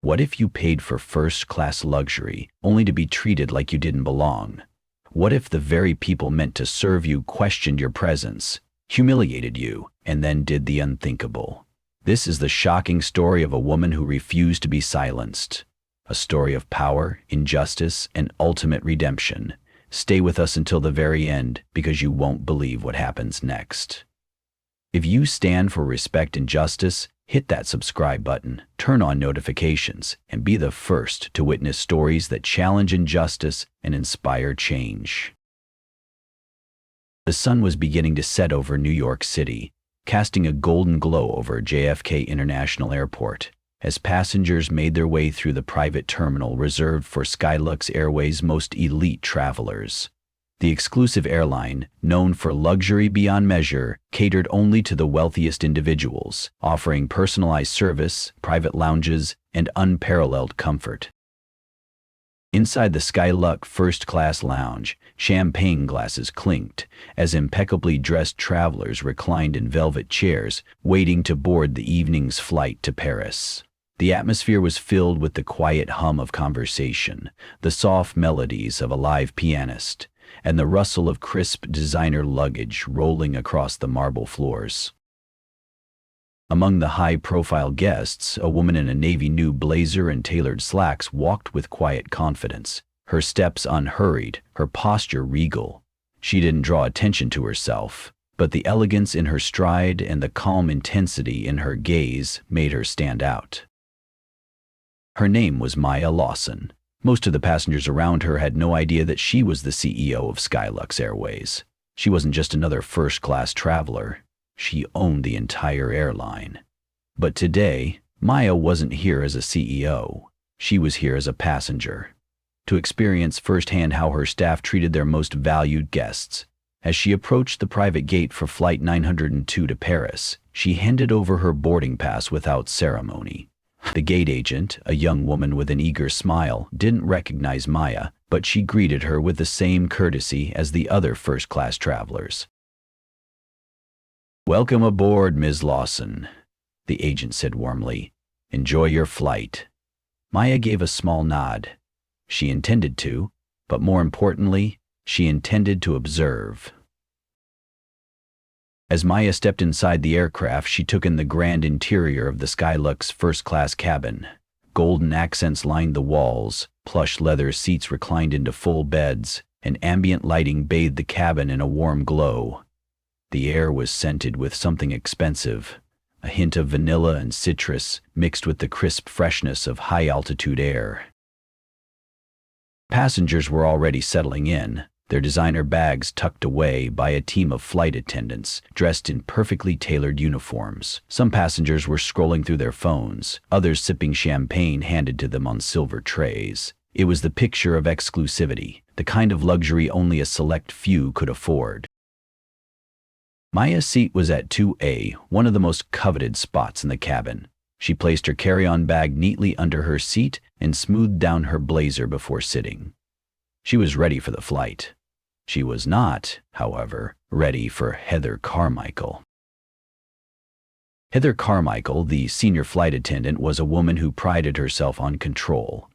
What if you paid for first-class luxury only to be treated like you didn't belong? What if the very people meant to serve you questioned your presence, humiliated you, and then did the unthinkable? This is the shocking story of a woman who refused to be silenced. A story of power, injustice, and ultimate redemption. Stay with us until the very end, because you won't believe what happens next. If you stand for respect and justice, hit that subscribe button, turn on notifications, and be the first to witness stories that challenge injustice and inspire change. The sun was beginning to set over New York City, casting a golden glow over JFK International Airport, as passengers made their way through the private terminal reserved for Skylux Airways' most elite travelers. The exclusive airline, known for luxury beyond measure, catered only to the wealthiest individuals, offering personalized service, private lounges, and unparalleled comfort. Inside the Skylux first-class lounge, champagne glasses clinked as impeccably dressed travelers reclined in velvet chairs, waiting to board the evening's flight to Paris. The atmosphere was filled with the quiet hum of conversation, the soft melodies of a live pianist, and the rustle of crisp designer luggage rolling across the marble floors. Among the high-profile guests, a woman in a navy new blazer and tailored slacks walked with quiet confidence, her steps unhurried, her posture regal. She didn't draw attention to herself, but the elegance in her stride and the calm intensity in her gaze made her stand out. Her name was Maya Lawson. Most of the passengers around her had no idea that she was the CEO of Skylux Airways. She wasn't just another first-class traveler. She owned the entire airline. But today, Maya wasn't here as a CEO. She was here as a passenger, to experience firsthand how her staff treated their most valued guests. As she approached the private gate for Flight 902 to Paris, she handed over her boarding pass without ceremony. The gate agent, a young woman with an eager smile, didn't recognize Maya, but she greeted her with the same courtesy as the other first-class travelers. "Welcome aboard, Ms. Lawson," the agent said warmly. "Enjoy your flight." Maya gave a small nod. She intended to, but more importantly, she intended to observe. As Maya stepped inside the aircraft, she took in the grand interior of the Skylux first-class cabin. Golden accents lined the walls, plush leather seats reclined into full beds, and ambient lighting bathed the cabin in a warm glow. The air was scented with something expensive, a hint of vanilla and citrus mixed with the crisp freshness of high-altitude air. Passengers were already settling in, their designer bags tucked away by a team of flight attendants dressed in perfectly tailored uniforms. Some passengers were scrolling through their phones, others sipping champagne handed to them on silver trays. It was the picture of exclusivity, the kind of luxury only a select few could afford. Maya's seat was at 2A, one of the most coveted spots in the cabin. She placed her carry-on bag neatly under her seat and smoothed down her blazer before sitting. She was ready for the flight. She was not, however, ready for Heather Carmichael. Heather Carmichael, the senior flight attendant, was a woman who prided herself on control.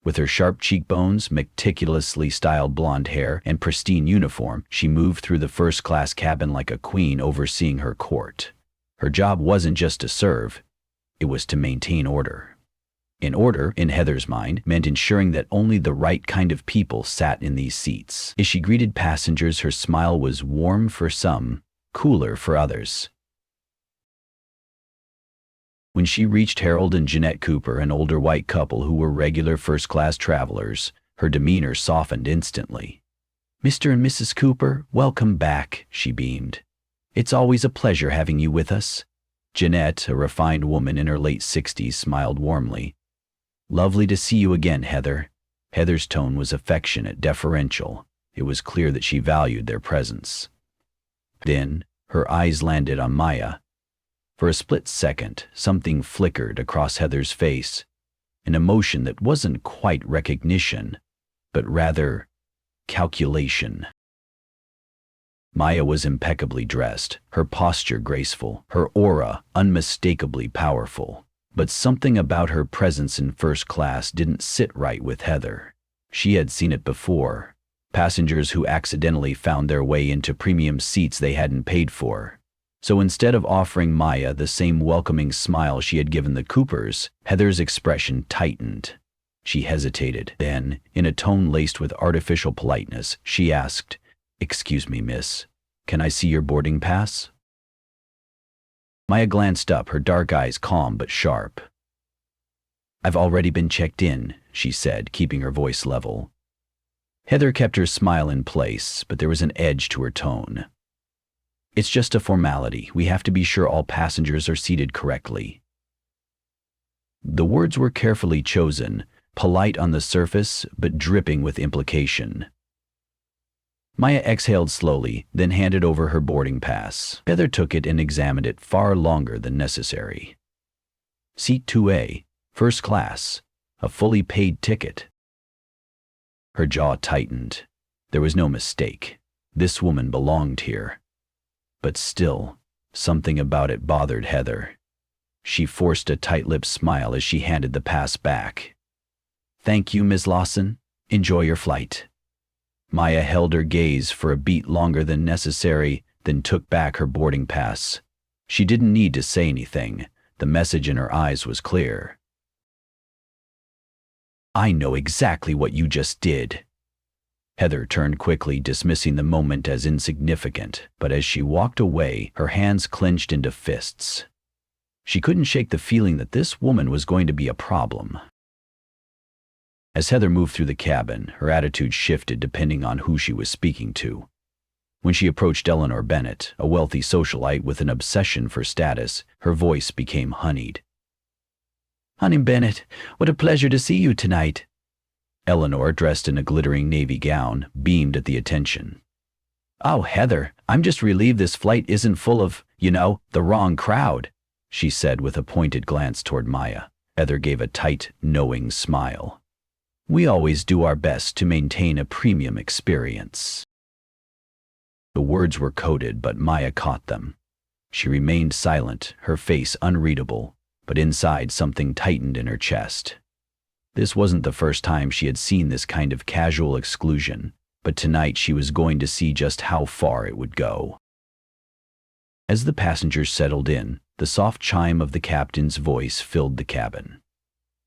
With her sharp cheekbones, meticulously styled blonde hair, and pristine uniform, she moved through the first-class cabin like a queen overseeing her court. Her job wasn't just to serve, it was to maintain order. And order, in Heather's mind, meant ensuring that only the right kind of people sat in these seats. As she greeted passengers, her smile was warm for some, cooler for others. When she reached Harold and Jeanette Cooper, an older white couple who were regular first-class travelers, her demeanor softened instantly. "Mr. and Mrs. Cooper, welcome back," she beamed. "It's always a pleasure having you with us." Jeanette, a refined woman in her late 60s, smiled warmly. "Lovely to see you again, Heather." Heather's tone was affectionate, deferential. It was clear that she valued their presence. Then, her eyes landed on Maya. For a split second, something flickered across Heather's face, an emotion that wasn't quite recognition, but rather calculation. Maya was impeccably dressed, her posture graceful, her aura unmistakably powerful. But something about her presence in first class didn't sit right with Heather. She had seen it before. Passengers who accidentally found their way into premium seats they hadn't paid for. So instead of offering Maya the same welcoming smile she had given the Coopers, Heather's expression tightened. She hesitated. Then, in a tone laced with artificial politeness, she asked, "Excuse me, miss, can I see your boarding pass?" Maya glanced up, her dark eyes calm but sharp. "I've already been checked in," she said, keeping her voice level. Heather kept her smile in place, but there was an edge to her tone. "It's just a formality. We have to be sure all passengers are seated correctly." The words were carefully chosen, polite on the surface, but dripping with implication. Maya exhaled slowly, then handed over her boarding pass. Heather took it and examined it far longer than necessary. Seat 2A, first class, a fully paid ticket. Her jaw tightened. There was no mistake. This woman belonged here. But still, something about it bothered Heather. She forced a tight-lipped smile as she handed the pass back. "Thank you, Ms. Lawson. Enjoy your flight." Maya held her gaze for a beat longer than necessary, then took back her boarding pass. She didn't need to say anything. The message in her eyes was clear. "I know exactly what you just did." Heather turned quickly, dismissing the moment as insignificant, but as she walked away, her hands clenched into fists. She couldn't shake the feeling that this woman was going to be a problem. As Heather moved through the cabin, her attitude shifted depending on who she was speaking to. When she approached Eleanor Bennett, a wealthy socialite with an obsession for status, her voice became honeyed. "Honey Bennett, what a pleasure to see you tonight." Eleanor, dressed in a glittering navy gown, beamed at the attention. "Oh, Heather, I'm just relieved this flight isn't full of, the wrong crowd," she said with a pointed glance toward Maya. Heather gave a tight, knowing smile. "We always do our best to maintain a premium experience." The words were coded, but Maya caught them. She remained silent, her face unreadable, but inside something tightened in her chest. This wasn't the first time she had seen this kind of casual exclusion, but tonight she was going to see just how far it would go. As the passengers settled in, the soft chime of the captain's voice filled the cabin.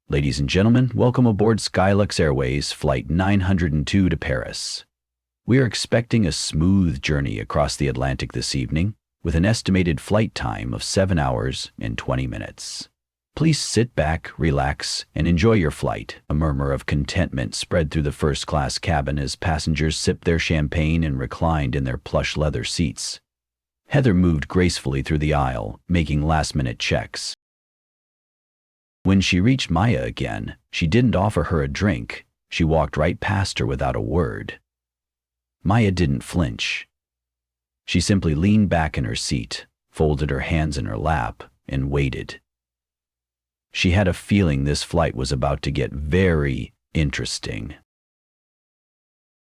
"Ladies and gentlemen, welcome aboard Skylux Airways Flight 902 to Paris. We are expecting a smooth journey across the Atlantic this evening, with an estimated flight time of 7 hours and 20 minutes. Please sit back, relax, and enjoy your flight." A murmur of contentment spread through the first-class cabin as passengers sipped their champagne and reclined in their plush leather seats. Heather moved gracefully through the aisle, making last-minute checks. When she reached Maya again, she didn't offer her a drink. She walked right past her without a word. Maya didn't flinch. She simply leaned back in her seat, folded her hands in her lap, and waited. She had a feeling this flight was about to get very interesting.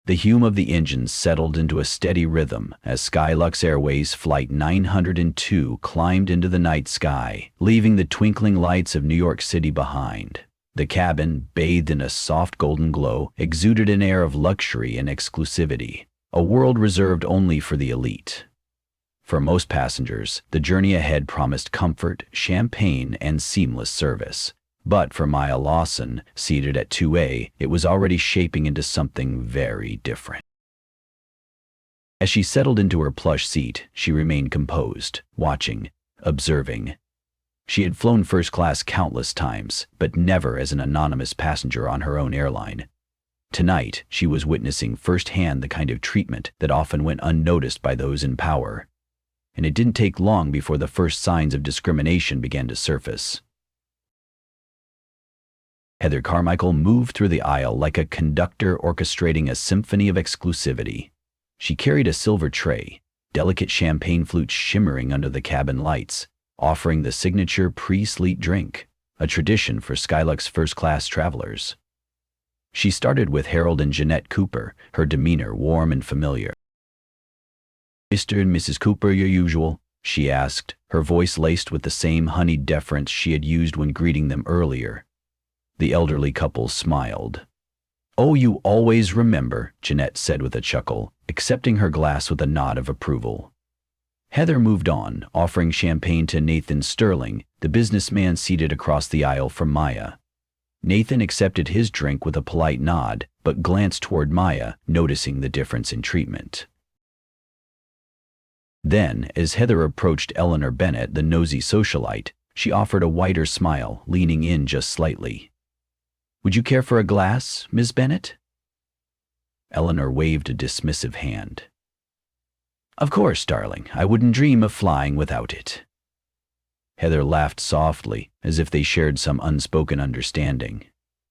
The hum of the engines settled into a steady rhythm as Skylux Airways Flight 902 climbed into the night sky, leaving the twinkling lights of New York City behind. The cabin, bathed in a soft golden glow, exuded an air of luxury and exclusivity, a world reserved only for the elite. For most passengers, the journey ahead promised comfort, champagne, and seamless service. But for Maya Lawson, seated at 2A, it was already shaping into something very different. As she settled into her plush seat, she remained composed, watching, observing. She had flown first class countless times, but never as an anonymous passenger on her own airline. Tonight, she was witnessing firsthand the kind of treatment that often went unnoticed by those in power. And it didn't take long before the first signs of discrimination began to surface. Heather Carmichael moved through the aisle like a conductor orchestrating a symphony of exclusivity. She carried a silver tray, delicate champagne flutes shimmering under the cabin lights, offering the signature pre-sleep drink, a tradition for Skylux first-class travelers. She started with Harold and Jeanette Cooper, her demeanor warm and familiar. "Mr. and Mrs. Cooper, your usual," she asked, her voice laced with the same honeyed deference she had used when greeting them earlier. The elderly couple smiled. "Oh, you always remember," Jeanette said with a chuckle, accepting her glass with a nod of approval. Heather moved on, offering champagne to Nathan Sterling, the businessman seated across the aisle from Maya. Nathan accepted his drink with a polite nod, but glanced toward Maya, noticing the difference in treatment. Then, as Heather approached Eleanor Bennett, the nosy socialite, she offered a wider smile, leaning in just slightly. "Would you care for a glass, Miss Bennett?" Eleanor waved a dismissive hand. "Of course, darling. I wouldn't dream of flying without it." Heather laughed softly, as if they shared some unspoken understanding.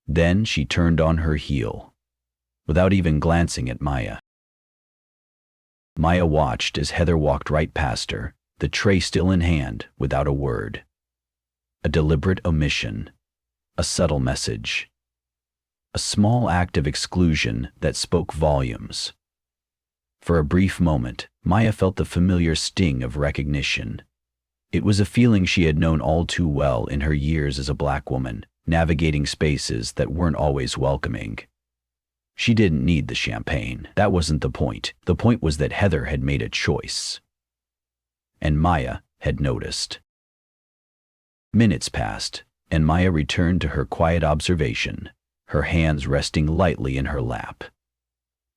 Then she turned on her heel, without even glancing at Maya. Maya watched as Heather walked right past her, the tray still in hand, without a word. A deliberate omission, a subtle message, a small act of exclusion that spoke volumes. For a brief moment, Maya felt the familiar sting of recognition. It was a feeling she had known all too well in her years as a black woman, navigating spaces that weren't always welcoming. She didn't need the champagne. That wasn't the point. The point was that Heather had made a choice. And Maya had noticed. Minutes passed, and Maya returned to her quiet observation, her hands resting lightly in her lap.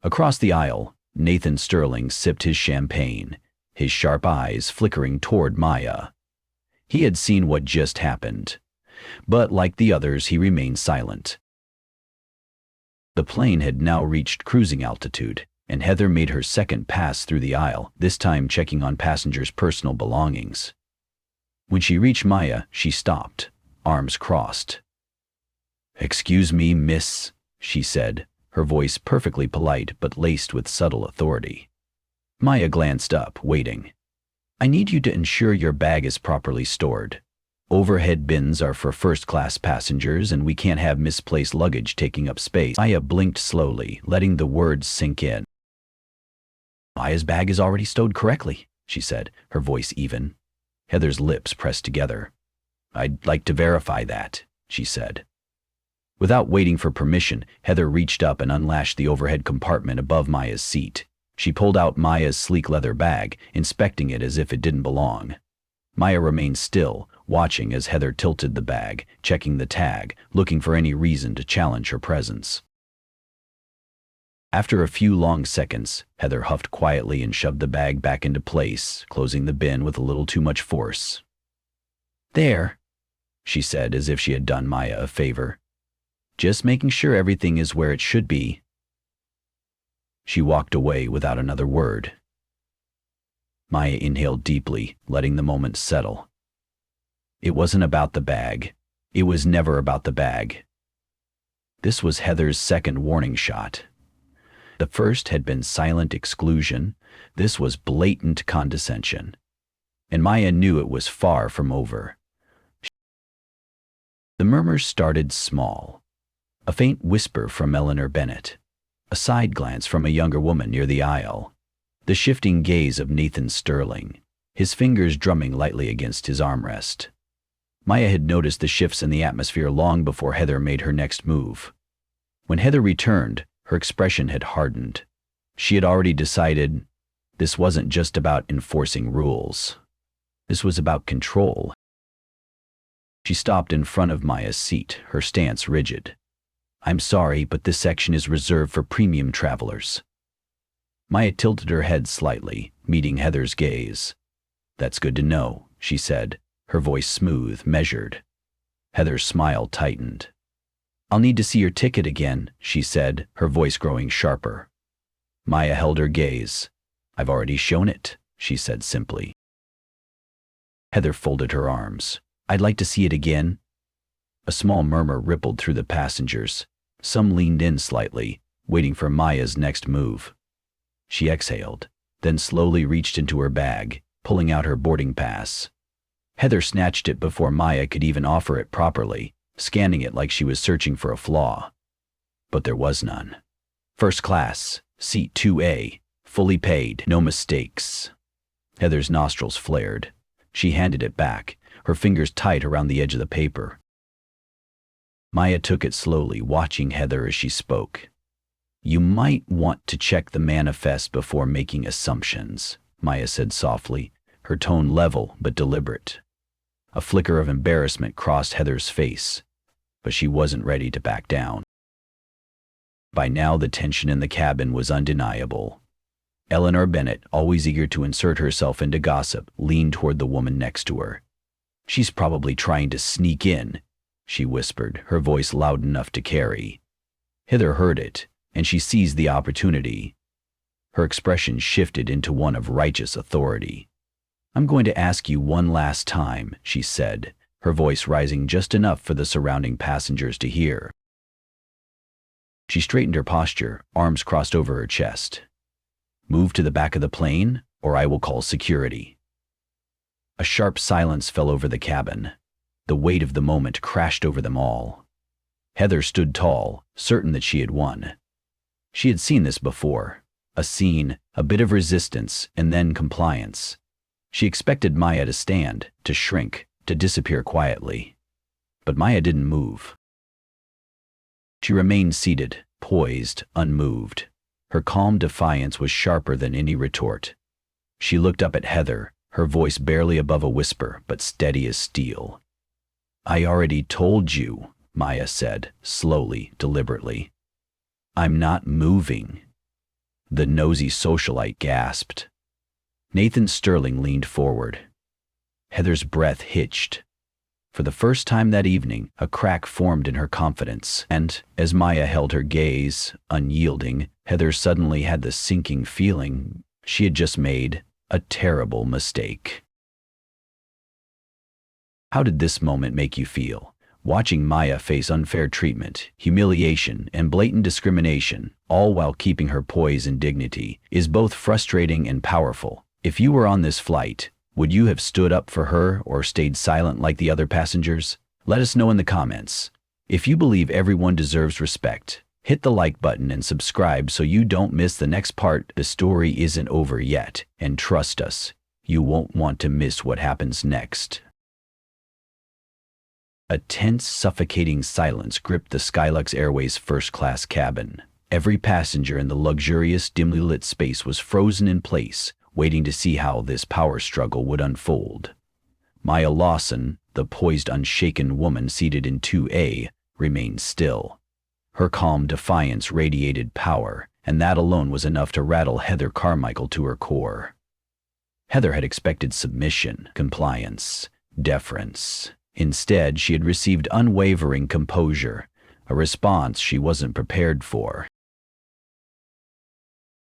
Across the aisle, Nathan Sterling sipped his champagne, his sharp eyes flickering toward Maya. He had seen what just happened, but like the others, he remained silent. The plane had now reached cruising altitude, and Heather made her second pass through the aisle, this time checking on passengers' personal belongings. When she reached Maya, she stopped, arms crossed. "Excuse me, miss," she said, her voice perfectly polite but laced with subtle authority. Maya glanced up, waiting. "I need you to ensure your bag is properly stored. Overhead bins are for first-class passengers, and we can't have misplaced luggage taking up space." Maya blinked slowly, letting the words sink in. "Maya's bag is already stowed correctly," she said, her voice even. Heather's lips pressed together. "I'd like to verify that," she said. Without waiting for permission, Heather reached up and unlatched the overhead compartment above Maya's seat. She pulled out Maya's sleek leather bag, inspecting it as if it didn't belong. Maya remained still, watching as Heather tilted the bag, checking the tag, looking for any reason to challenge her presence. After a few long seconds, Heather huffed quietly and shoved the bag back into place, closing the bin with a little too much force. "There," she said as if she had done Maya a favor. "Just making sure everything is where it should be." She walked away without another word. Maya inhaled deeply, letting the moment settle. It wasn't about the bag. It was never about the bag. This was Heather's second warning shot. The first had been silent exclusion. This was blatant condescension. And Maya knew it was far from over. The murmurs started small. A faint whisper from Eleanor Bennett. A side glance from a younger woman near the aisle. The shifting gaze of Nathan Sterling, his fingers drumming lightly against his armrest. Maya had noticed the shifts in the atmosphere long before Heather made her next move. When Heather returned, her expression had hardened. She had already decided this wasn't just about enforcing rules. This was about control. She stopped in front of Maya's seat, her stance rigid. "I'm sorry, but this section is reserved for premium travelers." Maya tilted her head slightly, meeting Heather's gaze. "That's good to know," she said, her voice smooth, measured. Heather's smile tightened. "I'll need to see your ticket again," she said, her voice growing sharper. Maya held her gaze. "I've already shown it," she said simply. Heather folded her arms. "I'd like to see it again." A small murmur rippled through the passengers. Some leaned in slightly, waiting for Maya's next move. She exhaled, then slowly reached into her bag, pulling out her boarding pass. Heather snatched it before Maya could even offer it properly, scanning it like she was searching for a flaw. But there was none. "First class, seat 2A, fully paid, no mistakes." Heather's nostrils flared. She handed it back, her fingers tight around the edge of the paper. Maya took it slowly, watching Heather as she spoke. "You might want to check the manifest before making assumptions," Maya said softly, her tone level but deliberate. A flicker of embarrassment crossed Heather's face, but she wasn't ready to back down. By now the tension in the cabin was undeniable. Eleanor Bennett, always eager to insert herself into gossip, leaned toward the woman next to her. "She's probably trying to sneak in," she whispered, her voice loud enough to carry. Heather heard it, and she seized the opportunity. Her expression shifted into one of righteous authority. "I'm going to ask you one last time," she said, her voice rising just enough for the surrounding passengers to hear. She straightened her posture, arms crossed over her chest. "Move to the back of the plane, or I will call security." A sharp silence fell over the cabin. The weight of the moment crashed over them all. Heather stood tall, certain that she had won. She had seen this before. A scene, a bit of resistance, and then compliance. She expected Maya to stand, to shrink, to disappear quietly. But Maya didn't move. She remained seated, poised, unmoved. Her calm defiance was sharper than any retort. She looked up at Heather, her voice barely above a whisper, but steady as steel. "I already told you," Maya said, slowly, deliberately. "I'm not moving." The nosy socialite gasped. Nathan Sterling leaned forward. Heather's breath hitched. For the first time that evening, a crack formed in her confidence, and, as Maya held her gaze, unyielding, Heather suddenly had the sinking feeling she had just made a terrible mistake. How did this moment make you feel? Watching Maya face unfair treatment, humiliation, and blatant discrimination, all while keeping her poise and dignity, is both frustrating and powerful. If you were on this flight, would you have stood up for her or stayed silent like the other passengers? Let us know in the comments. If you believe everyone deserves respect, hit the like button and subscribe so you don't miss the next part. The story isn't over yet, and trust us, you won't want to miss what happens next. A tense, suffocating silence gripped the Skylux Airways first-class cabin. Every passenger in the luxurious, dimly lit space was frozen in place, waiting to see how this power struggle would unfold. Maya Lawson, the poised, unshaken woman seated in 2A, remained still. Her calm defiance radiated power, and that alone was enough to rattle Heather Carmichael to her core. Heather had expected submission, compliance, deference. Instead, she had received unwavering composure, a response she wasn't prepared for.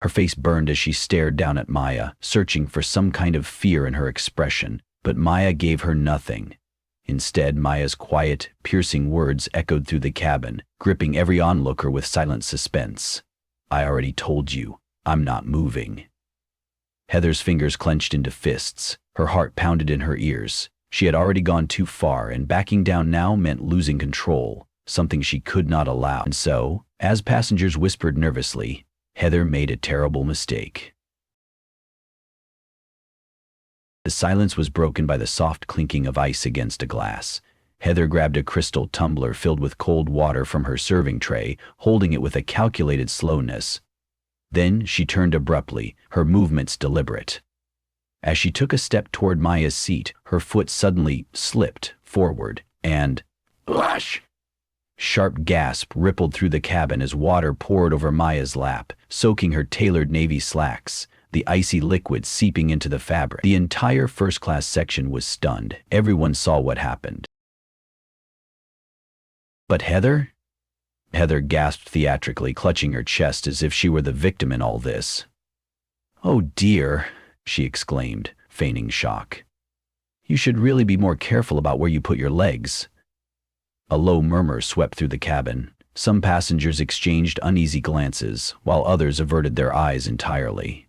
Her face burned as she stared down at Maya, searching for some kind of fear in her expression, but Maya gave her nothing. Instead, Maya's quiet, piercing words echoed through the cabin, gripping every onlooker with silent suspense. "I already told you, I'm not moving." Heather's fingers clenched into fists, her heart pounded in her ears. She had already gone too far, and backing down now meant losing control, something she could not allow. And so, as passengers whispered nervously, Heather made a terrible mistake. The silence was broken by the soft clinking of ice against a glass. Heather grabbed a crystal tumbler filled with cold water from her serving tray, holding it with a calculated slowness. Then she turned abruptly, her movements deliberate. As she took a step toward Maya's seat, her foot suddenly slipped forward, and "Splash!" Sharp gasp rippled through the cabin as water poured over Maya's lap, soaking her tailored navy slacks, the icy liquid seeping into the fabric. The entire first-class section was stunned. Everyone saw what happened. "But Heather?" Heather gasped theatrically, clutching her chest as if she were the victim in all this. "Oh dear," she exclaimed, feigning shock. "You should really be more careful about where you put your legs." A low murmur swept through the cabin. Some passengers exchanged uneasy glances, while others averted their eyes entirely.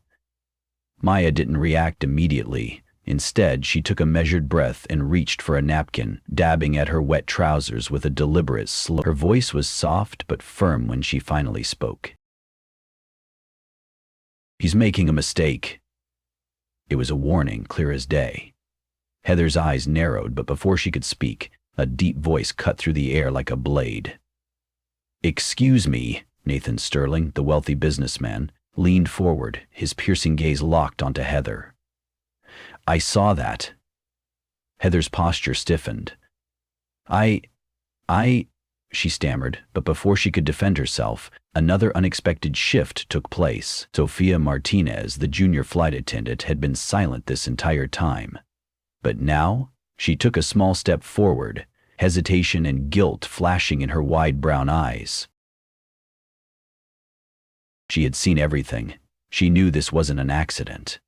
Maya didn't react immediately. Instead, she took a measured breath and reached for a napkin, dabbing at her wet trousers with a deliberate slow. Her voice was soft but firm when she finally spoke. "He's making a mistake." It was a warning, clear as day. Heather's eyes narrowed, but before she could speak, a deep voice cut through the air like a blade. "Excuse me," Nathan Sterling, the wealthy businessman, leaned forward, his piercing gaze locked onto Heather. "I saw that." Heather's posture stiffened. I, she stammered, but before she could defend herself, another unexpected shift took place. Sophia Martinez, the junior flight attendant, had been silent this entire time. But now, she took a small step forward, hesitation and guilt flashing in her wide brown eyes. She had seen everything. She knew this wasn't an accident.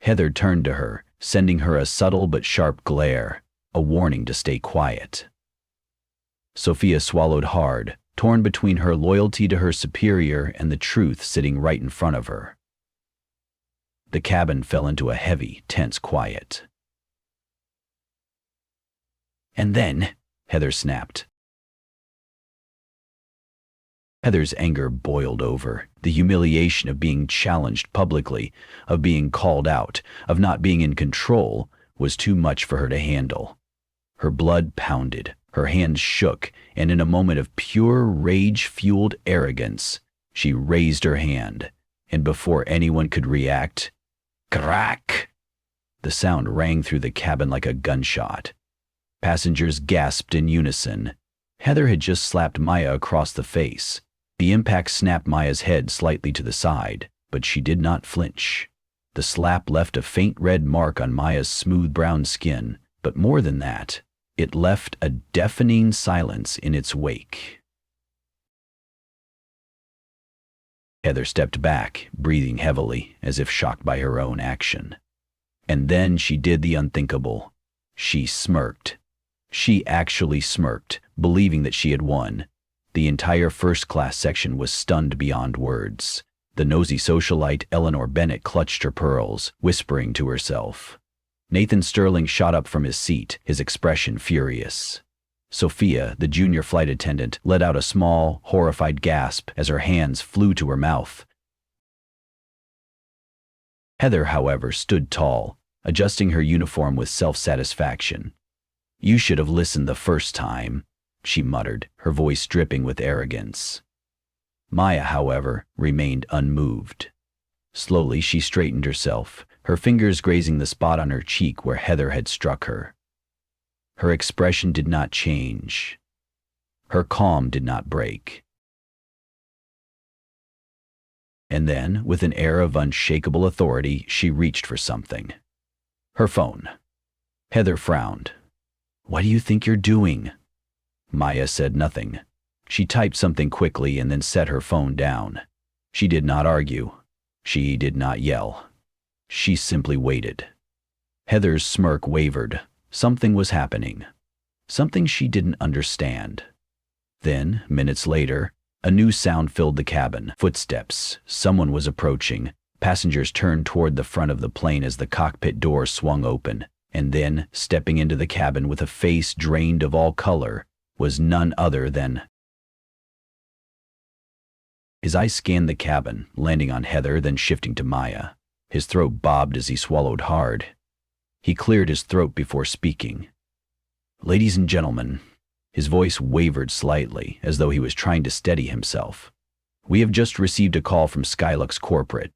Heather turned to her, sending her a subtle but sharp glare, a warning to stay quiet. Sophia swallowed hard, torn between her loyalty to her superior and the truth sitting right in front of her. The cabin fell into a heavy, tense quiet. "And then," Heather snapped. Heather's anger boiled over. The humiliation of being challenged publicly, of being called out, of not being in control, was too much for her to handle. Her blood pounded, her hands shook, and in a moment of pure rage-fueled arrogance, she raised her hand, and before anyone could react, crack! The sound rang through the cabin like a gunshot. Passengers gasped in unison. Heather had just slapped Maya across the face. The impact snapped Maya's head slightly to the side, but she did not flinch. The slap left a faint red mark on Maya's smooth brown skin, but more than that, it left a deafening silence in its wake. Heather stepped back, breathing heavily, as if shocked by her own action. And then she did the unthinkable. She smirked. She actually smirked, believing that she had won. The entire first-class section was stunned beyond words. The nosy socialite Eleanor Bennett clutched her pearls, whispering to herself. Nathan Sterling shot up from his seat, his expression furious. Sophia, the junior flight attendant, let out a small, horrified gasp as her hands flew to her mouth. Heather, however, stood tall, adjusting her uniform with self-satisfaction. "You should have listened the first time," she muttered, her voice dripping with arrogance. Maya, however, remained unmoved. Slowly she straightened herself, her fingers grazing the spot on her cheek where Heather had struck her. Her expression did not change. Her calm did not break. And then, with an air of unshakable authority, she reached for something. Her phone. Heather frowned. "What do you think you're doing?" Maya said nothing. She typed something quickly and then set her phone down. She did not argue. She did not yell. She simply waited. Heather's smirk wavered. Something was happening. Something she didn't understand. Then, minutes later, a new sound filled the cabin. Footsteps. Someone was approaching. Passengers turned toward the front of the plane as the cockpit door swung open. And then, stepping into the cabin with a face drained of all color, was none other than... His eyes scanned the cabin, landing on Heather, then shifting to Maya. His throat bobbed as he swallowed hard. He cleared his throat before speaking. "Ladies and gentlemen," his voice wavered slightly, as though he was trying to steady himself. "We have just received a call from Skylux Corporate."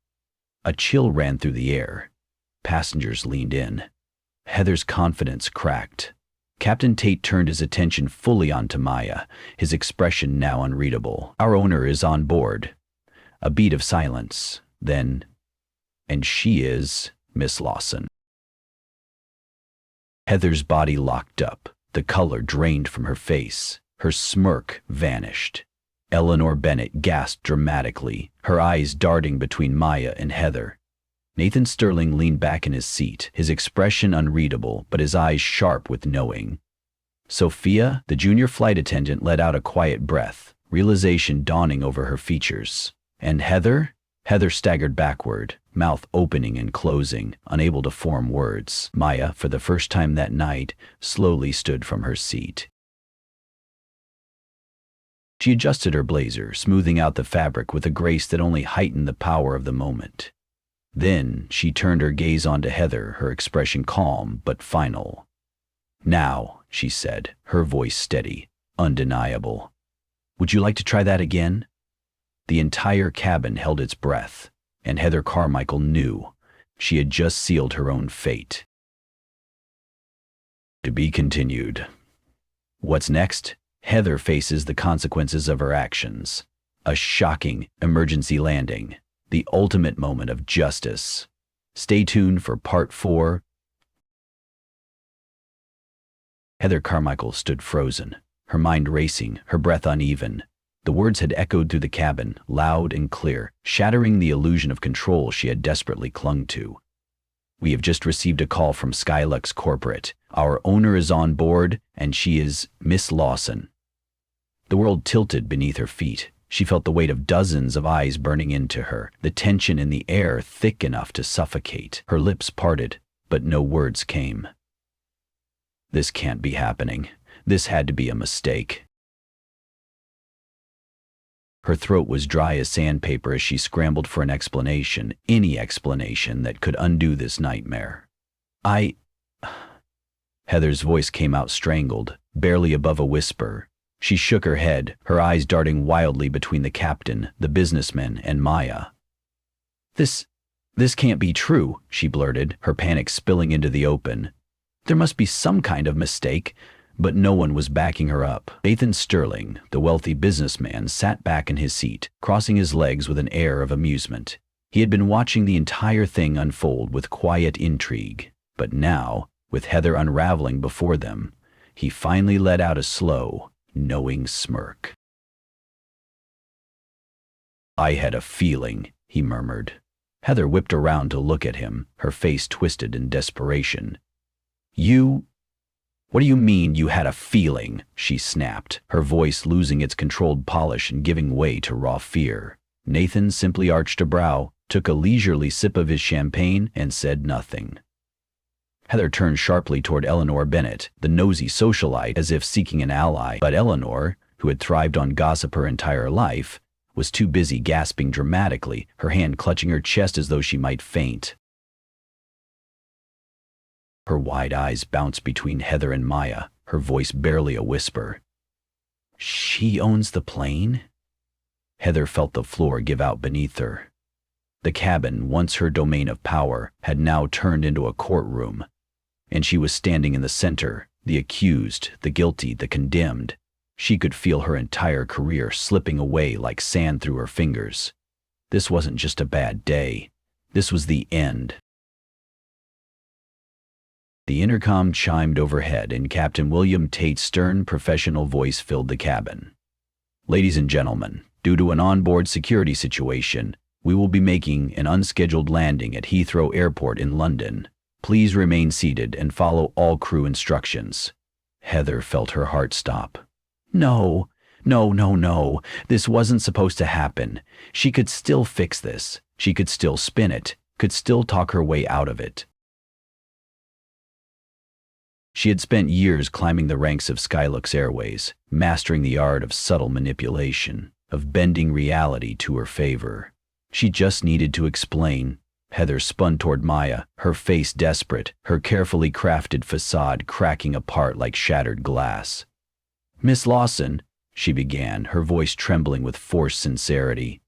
A chill ran through the air. Passengers leaned in. Heather's confidence cracked. Captain Tate turned his attention fully onto Maya, his expression now unreadable. "Our owner is on board." A beat of silence. Then, "And she is Miss Lawson." Heather's body locked up. The color drained from her face. Her smirk vanished. Eleanor Bennett gasped dramatically, her eyes darting between Maya and Heather. Nathan Sterling leaned back in his seat, his expression unreadable, but his eyes sharp with knowing. Sophia, the junior flight attendant, let out a quiet breath, realization dawning over her features. And Heather? Heather staggered backward, mouth opening and closing, unable to form words. Maya, for the first time that night, slowly stood from her seat. She adjusted her blazer, smoothing out the fabric with a grace that only heightened the power of the moment. Then she turned her gaze onto Heather, her expression calm but final. "Now," she said, her voice steady, undeniable. "Would you like to try that again?" The entire cabin held its breath, and Heather Carmichael knew she had just sealed her own fate. To be continued. What's next? Heather faces the consequences of her actions. A shocking emergency landing, the ultimate moment of justice. Stay tuned for part 4. Heather Carmichael stood frozen, her mind racing, her breath uneven. The words had echoed through the cabin, loud and clear, shattering the illusion of control she had desperately clung to. "We have just received a call from Skylux Corporate. Our owner is on board, and she is Miss Lawson." The world tilted beneath her feet. She felt the weight of dozens of eyes burning into her, the tension in the air thick enough to suffocate. Her lips parted, but no words came. This can't be happening. This had to be a mistake. Her throat was dry as sandpaper as she scrambled for an explanation, any explanation that could undo this nightmare. Heather's voice came out strangled, barely above a whisper. She shook her head, her eyes darting wildly between the captain, the businessman, and Maya. This can't be true," she blurted, her panic spilling into the open. "There must be some kind of mistake." But no one was backing her up. Nathan Sterling, the wealthy businessman, sat back in his seat, crossing his legs with an air of amusement. He had been watching the entire thing unfold with quiet intrigue, but now, with Heather unraveling before them, he finally let out a slow, knowing smirk. "I had a feeling," he murmured. Heather whipped around to look at him, her face twisted in desperation. "What do you mean you had a feeling?" she snapped, her voice losing its controlled polish and giving way to raw fear. Nathan simply arched a brow, took a leisurely sip of his champagne, and said nothing. Heather turned sharply toward Eleanor Bennett, the nosy socialite, as if seeking an ally, but Eleanor, who had thrived on gossip her entire life, was too busy gasping dramatically, her hand clutching her chest as though she might faint. Her wide eyes bounced between Heather and Maya, her voice barely a whisper. "She owns the plane?" Heather felt the floor give out beneath her. The cabin, once her domain of power, had now turned into a courtroom, and she was standing in the center, the accused, the guilty, the condemned. She could feel her entire career slipping away like sand through her fingers. This wasn't just a bad day. This was the end. The intercom chimed overhead, and Captain William Tate's stern, professional voice filled the cabin. "Ladies and gentlemen, due to an onboard security situation, we will be making an unscheduled landing at Heathrow Airport in London. Please remain seated and follow all crew instructions." Heather felt her heart stop. No. This wasn't supposed to happen. She could still fix this. She could still spin it, could still talk her way out of it. She had spent years climbing the ranks of Skylux Airways, mastering the art of subtle manipulation, of bending reality to her favor. She just needed to explain. Heather spun toward Maya, her face desperate, her carefully crafted facade cracking apart like shattered glass. "Miss Lawson," she began, her voice trembling with forced sincerity.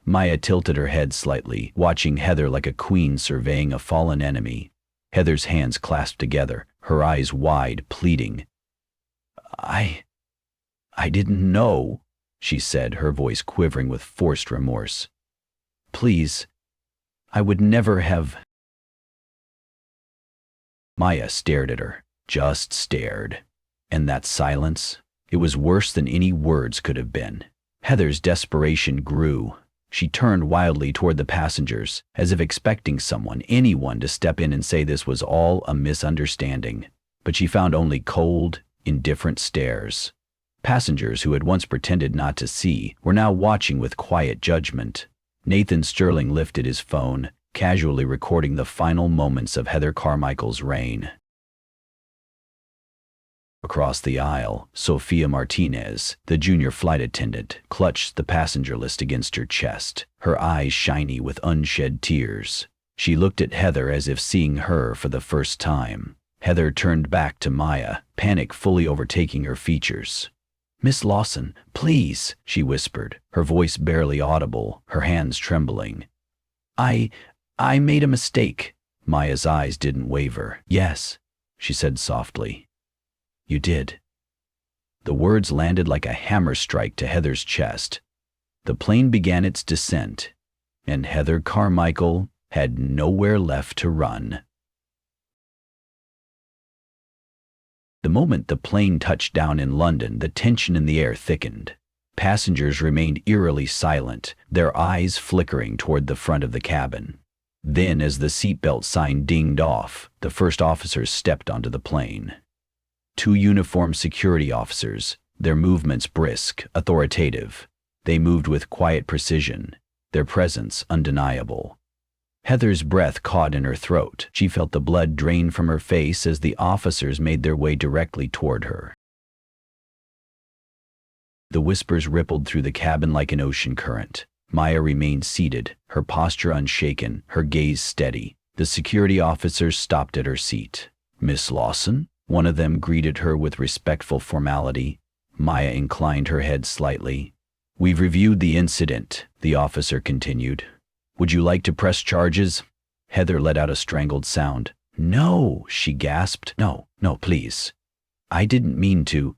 Maya tilted her head slightly, watching Heather like a queen surveying a fallen enemy. Heather's hands clasped together, her eyes wide, pleading. I didn't know," she said, her voice quivering with forced remorse. "Please, I would never have." Maya stared at her, just stared. And that silence, it was worse than any words could have been. Heather's desperation grew. She turned wildly toward the passengers, as if expecting someone, anyone, to step in and say this was all a misunderstanding. But she found only cold, indifferent stares. Passengers who had once pretended not to see were now watching with quiet judgment. Nathan Sterling lifted his phone, casually recording the final moments of Heather Carmichael's reign. Across the aisle, Sophia Martinez, the junior flight attendant, clutched the passenger list against her chest, her eyes shiny with unshed tears. She looked at Heather as if seeing her for the first time. Heather turned back to Maya, panic fully overtaking her features. "Miss Lawson, please," she whispered, her voice barely audible, her hands trembling. I made a mistake." Maya's eyes didn't waver. "Yes," she said softly. "You did." The words landed like a hammer strike to Heather's chest. The plane began its descent, and Heather Carmichael had nowhere left to run. The moment the plane touched down in London, the tension in the air thickened. Passengers remained eerily silent, their eyes flickering toward the front of the cabin. Then, as the seatbelt sign dinged off, the first officers stepped onto the plane. Two uniformed security officers, their movements brisk, authoritative. They moved with quiet precision, their presence undeniable. Heather's breath caught in her throat. She felt the blood drain from her face as the officers made their way directly toward her. The whispers rippled through the cabin like an ocean current. Maya remained seated, her posture unshaken, her gaze steady. The security officers stopped at her seat. "Miss Lawson?" One of them greeted her with respectful formality. Maya inclined her head slightly. "We've reviewed the incident," the officer continued. "Would you like to press charges?" Heather let out a strangled sound. "No," she gasped. No, please. I didn't mean to."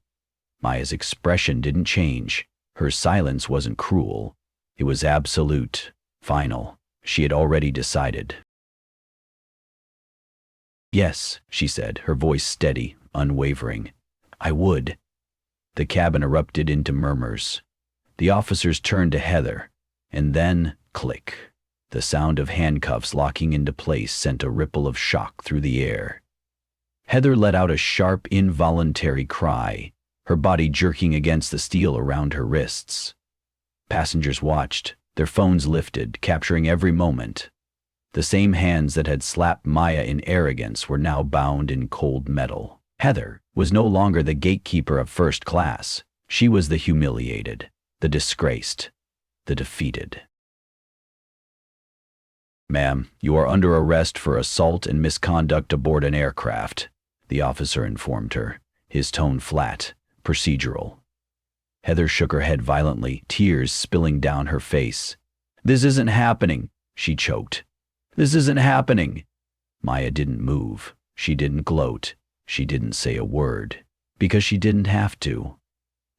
Maya's expression didn't change. Her silence wasn't cruel. It was absolute, final. She had already decided. "Yes," she said, her voice steady, unwavering. "I would." The cabin erupted into murmurs. The officers turned to Heather, and then, click. The sound of handcuffs locking into place sent a ripple of shock through the air. Heather let out a sharp, involuntary cry, her body jerking against the steel around her wrists. Passengers watched, their phones lifted, capturing every moment. The same hands that had slapped Maya in arrogance were now bound in cold metal. Heather was no longer the gatekeeper of first class. She was the humiliated, the disgraced, the defeated. "Ma'am, you are under arrest for assault and misconduct aboard an aircraft," the officer informed her, his tone flat, procedural. Heather shook her head violently, tears spilling down her face. "This isn't happening," she choked. "This isn't happening." Maya didn't move. She didn't gloat. She didn't say a word, because she didn't have to.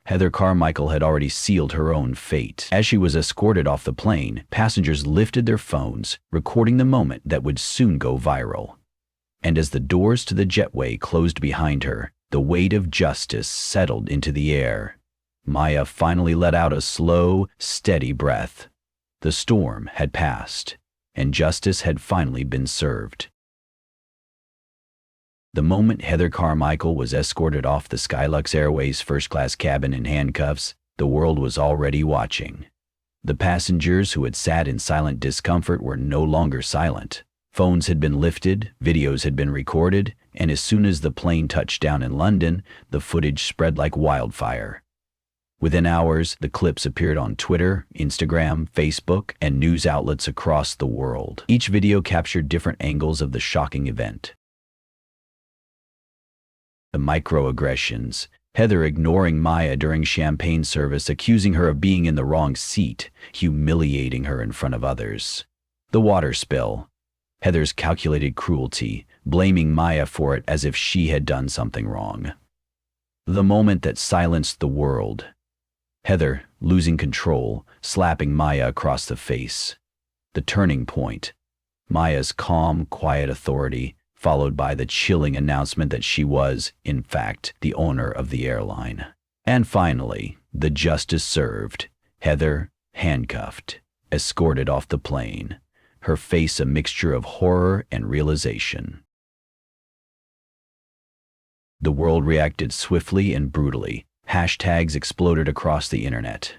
Heather Carmichael had already sealed her own fate. As she was escorted off the plane, passengers lifted their phones, recording the moment that would soon go viral. And as the doors to the jetway closed behind her, the weight of justice settled into the air. Maya finally let out a slow, steady breath. The storm had passed, and justice had finally been served. The moment Heather Carmichael was escorted off the Skylux Airways first-class cabin in handcuffs, the world was already watching. The passengers who had sat in silent discomfort were no longer silent. Phones had been lifted, videos had been recorded, and as soon as the plane touched down in London, the footage spread like wildfire. Within hours, the clips appeared on Twitter, Instagram, Facebook, and news outlets across the world. Each video captured different angles of the shocking event. The microaggressions, Heather ignoring Maya during champagne service, accusing her of being in the wrong seat, humiliating her in front of others. The water spill, Heather's calculated cruelty, blaming Maya for it as if she had done something wrong. The moment that silenced the world, Heather losing control, slapping Maya across the face. The turning point, Maya's calm, quiet authority, followed by the chilling announcement that she was, in fact, the owner of the airline. And finally, the justice served, Heather handcuffed, escorted off the plane, her face a mixture of horror and realization. The world reacted swiftly and brutally. Hashtags exploded across the internet.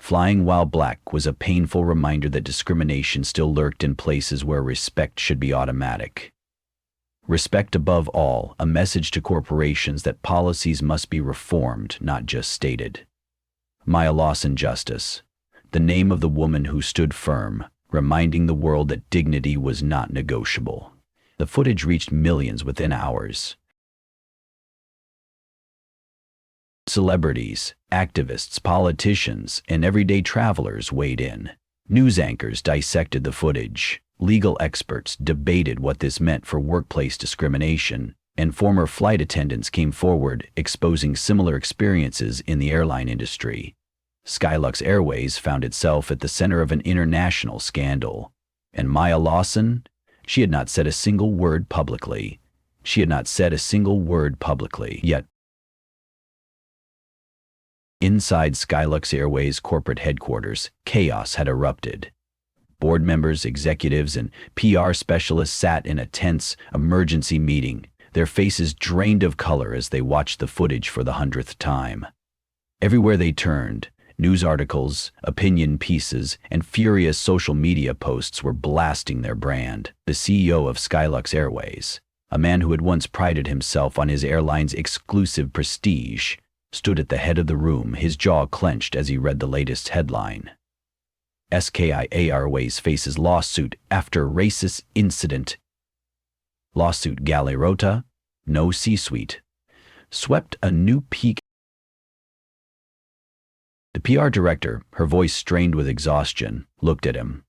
Flying while black was a painful reminder that discrimination still lurked in places where respect should be automatic. Respect above all, a message to corporations that policies must be reformed, not just stated. Maya Lawson justice, the name of the woman who stood firm, reminding the world that dignity was not negotiable. The footage reached millions within hours. Celebrities, activists, politicians, and everyday travelers weighed in. News anchors dissected the footage. Legal experts debated what this meant for workplace discrimination, and former flight attendants came forward exposing similar experiences in the airline industry. Skylux Airways found itself at the center of an international scandal. And Maya Lawson? She had not said a single word publicly. Yet, inside Skylux Airways' corporate headquarters, chaos had erupted. Board members, executives, and PR specialists sat in a tense, emergency meeting, their faces drained of color as they watched the footage for the 100th time. Everywhere they turned, news articles, opinion pieces, and furious social media posts were blasting their brand. The CEO of Skylux Airways, a man who had once prided himself on his airline's exclusive prestige, stood at the head of the room, his jaw clenched as he read the latest headline. SKI Airways faces lawsuit after racist incident. Lawsuit Galerota, no C-suite, swept a new peak. The PR director, her voice strained with exhaustion, looked at him.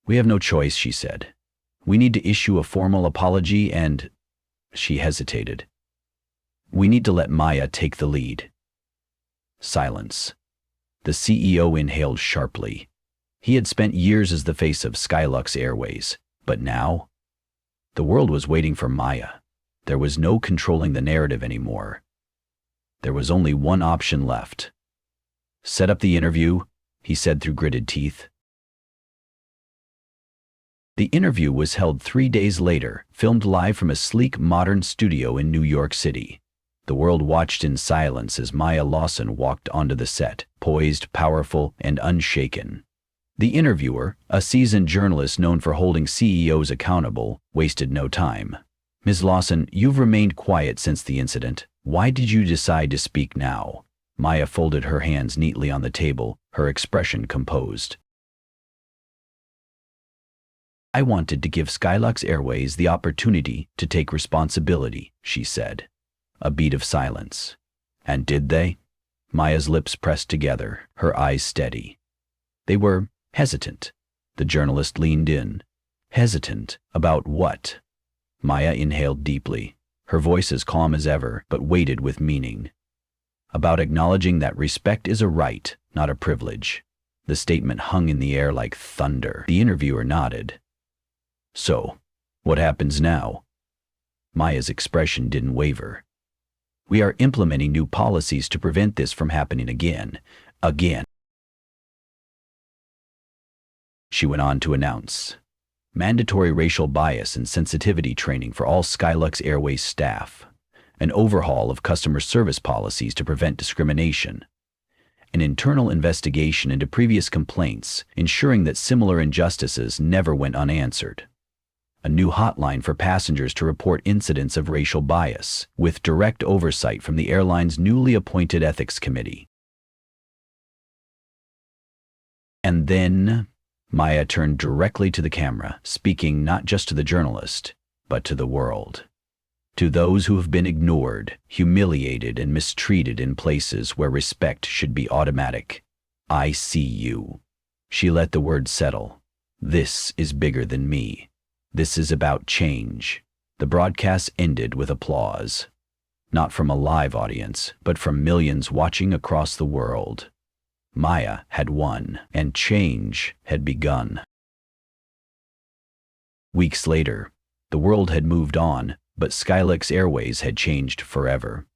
"We have no choice," she said. "We need to issue a formal apology and—" She hesitated. "We need to let Maya take the lead." Silence. The CEO inhaled sharply. He had spent years as the face of Skylux Airways, but now? The world was waiting for Maya. There was no controlling the narrative anymore. There was only one option left. "Set up the interview," he said through gritted teeth. The interview was held 3 days later, filmed live from a sleek, modern studio in New York City. The world watched in silence as Maya Lawson walked onto the set, poised, powerful, and unshaken. The interviewer, a seasoned journalist known for holding CEOs accountable, wasted no time. "Ms. Lawson, you've remained quiet since the incident. Why did you decide to speak now?" Maya folded her hands neatly on the table, her expression composed. "I wanted to give Skylux Airways the opportunity to take responsibility," she said. A beat of silence. "And did they?" Maya's lips pressed together, her eyes steady. They were hesitant. The journalist leaned in. Hesitant about what? Maya inhaled deeply, her voice as calm as ever, but weighted with meaning. About acknowledging that respect is a right, not a privilege. The statement hung in the air like thunder. The interviewer nodded. "So, what happens now?" Maya's expression didn't waver. "We are implementing new policies to prevent this from happening again. She went on to announce mandatory racial bias and sensitivity training for all Skylux Airways staff, an overhaul of customer service policies to prevent discrimination, an internal investigation into previous complaints, ensuring that similar injustices never went unanswered, a new hotline for passengers to report incidents of racial bias, with direct oversight from the airline's newly appointed ethics committee. And then Maya turned directly to the camera, speaking not just to the journalist, but to the world. To those who have been ignored, humiliated, and mistreated in places where respect should be automatic. I see you. She let the word settle. This is bigger than me. This is about change. The broadcast ended with applause. Not from a live audience, but from millions watching across the world. Maya had won, and change had begun. Weeks later, the world had moved on, but Skylux Airways had changed forever.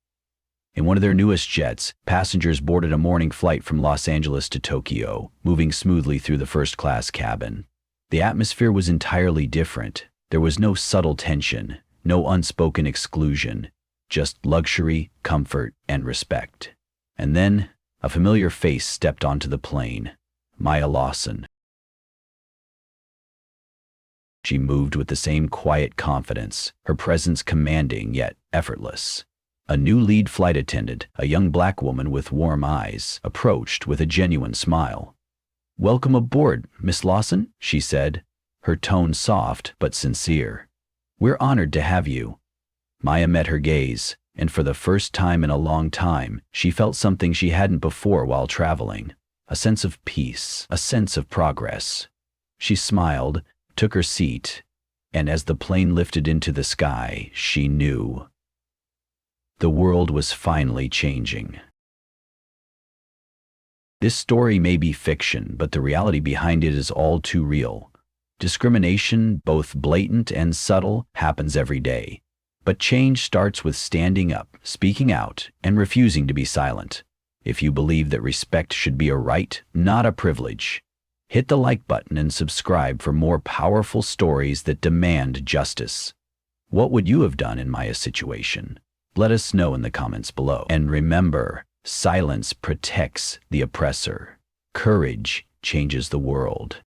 In one of their newest jets, passengers boarded a morning flight from Los Angeles to Tokyo, moving smoothly through the first-class cabin. The atmosphere was entirely different. There was no subtle tension, no unspoken exclusion, just luxury, comfort, and respect. And then, a familiar face stepped onto the plane, Maya Lawson. She moved with the same quiet confidence, her presence commanding yet effortless. A new lead flight attendant, a young black woman with warm eyes, approached with a genuine smile. "Welcome aboard, Miss Lawson," she said, her tone soft but sincere. "We're honored to have you." Maya met her gaze, and for the first time in a long time, she felt something she hadn't before while traveling. A sense of peace, a sense of progress. She smiled, took her seat, and as the plane lifted into the sky, she knew the world was finally changing. This story may be fiction, but the reality behind it is all too real. Discrimination, both blatant and subtle, happens every day. But change starts with standing up, speaking out, and refusing to be silent. If you believe that respect should be a right, not a privilege, hit the like button and subscribe for more powerful stories that demand justice. What would you have done in Maya's situation? Let us know in the comments below. And remember, silence protects the oppressor. Courage changes the world.